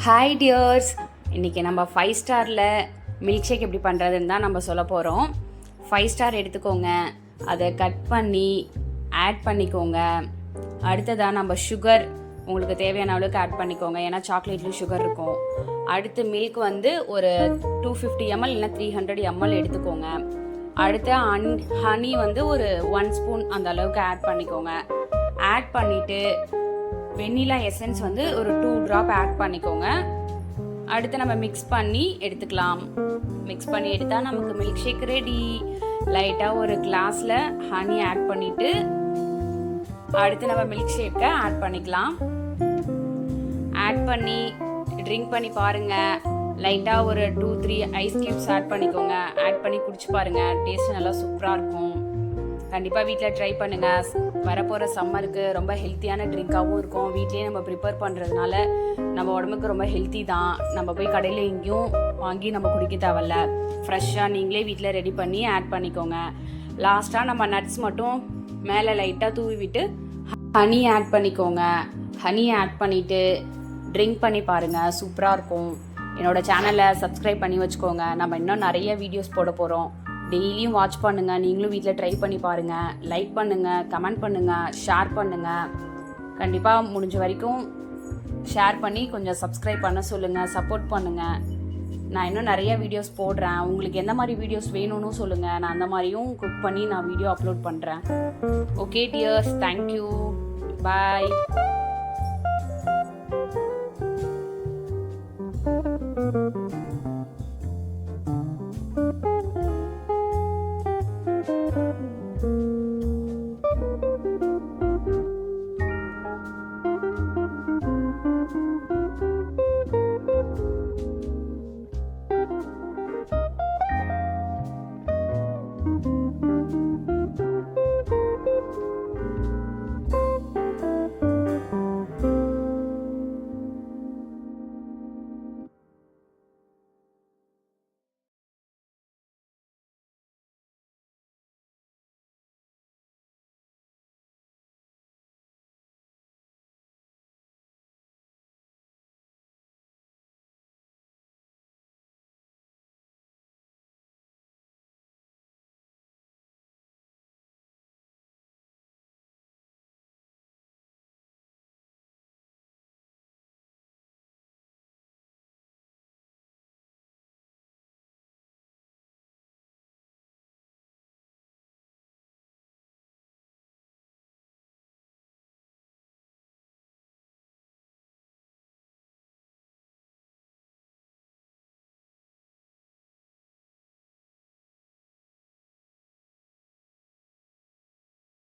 Hi tears, இன்றைக்கி நம்ம 5 ஸ்டாரில் மில்க் ஷேக் எப்படி பண்ணுறதுன்னு தான் நம்ம சொல்ல போகிறோம். 5 ஸ்டார் எடுத்துக்கோங்க, அதை கட் பண்ணி ஆட் பண்ணிக்கோங்க. அடுத்ததாக நம்ம சுகர் உங்களுக்கு தேவையான அளவுக்கு ஆட் பண்ணிக்கோங்க, ஏன்னா சாக்லேட்லேயும் சுகர் இருக்கும். அடுத்து மில்க் வந்து ஒரு 250 ml இல்லைனா 300 ml எடுத்துக்கோங்க. அடுத்து ஹனி வந்து ஒரு 1 ஸ்பூன் அந்த அளவுக்கு ஆட் பண்ணிக்கோங்க. ஆட் பண்ணிவிட்டு வெண்ணிலா எசன்ஸ் வந்து ஒரு 2 ட்ராப் ஆட் பண்ணிக்கோங்க. அடுத்து நம்ம மிக்ஸ் பண்ணி எடுத்துக்கலாம். மிக்ஸ் பண்ணி எடுத்தால் நமக்கு மில்க் ஷேக் ரெடி. லைட்டாக ஒரு கிளாஸில் ஹனி ஆட் பண்ணிவிட்டு அடுத்து நம்ம மில்க் ஷேக்கை ஆட் பண்ணிக்கலாம். ஆட் பண்ணி ட்ரிங்க் பண்ணி பாருங்கள். லைட்டாக ஒரு 2-3 ஐஸ் க்யூப்ஸ் ஆட் பண்ணிக்கோங்க. ஆட் பண்ணி குடிச்சு பாருங்கள், டேஸ்ட் நல்லா சூப்பராக இருக்கும். கண்டிப்பாக வீட்டில் ட்ரை பண்ணுங்கள். வரப்போகிற சம்மருக்கு ரொம்ப ஹெல்த்தியான ட்ரிங்காகவும் இருக்கும். வீட்லேயே நம்ம ப்ரிப்பேர் பண்ணுறதுனால நம்ம உடம்புக்கு ரொம்ப ஹெல்த்தி தான். நம்ம போய் கடையில் எங்கேயும் வாங்கி நம்ம குடிக்க தேவையில்ல. ஃப்ரெஷ்ஷாக நீங்களே வீட்டில் ரெடி பண்ணி ஆட் பண்ணிக்கோங்க. லாஸ்ட்டாக நம்ம நட்ஸ் மட்டும் மேலே லைட்டாக தூவி விட்டு ஹனி ஆட் பண்ணிக்கோங்க. ஹனி ஆட் பண்ணிவிட்டு ட்ரிங்க் பண்ணி பாருங்கள், சூப்பராக இருக்கும். என்னோடய சேனலை சப்ஸ்கிரைப் பண்ணி வச்சுக்கோங்க. நம்ம இன்னும் நிறைய வீடியோஸ் போட போகிறோம். டெய்லியும் வாட்ச் பண்ணுங்கள். நீங்களும் வீட்டில் ட்ரை பண்ணி பாருங்கள். லைக் பண்ணுங்கள், கமெண்ட் பண்ணுங்கள், ஷேர் பண்ணுங்கள். கண்டிப்பாக முடிஞ்ச வரைக்கும் ஷேர் பண்ணி கொஞ்சம் சப்ஸ்கிரைப் பண்ண சொல்லுங்கள், சப்போர்ட் பண்ணுங்கள். நான் இன்னும் நிறைய வீடியோஸ் போடுறேன். உங்களுக்கு எந்த மாதிரி வீடியோஸ் வேணும்னு சொல்லுங்கள். நான் அந்த மாதிரியும் குக் பண்ணி நான் வீடியோ அப்லோட் பண்ணுறேன். ஓகே டியர்ஸ், தேங்க்யூ, பாய்.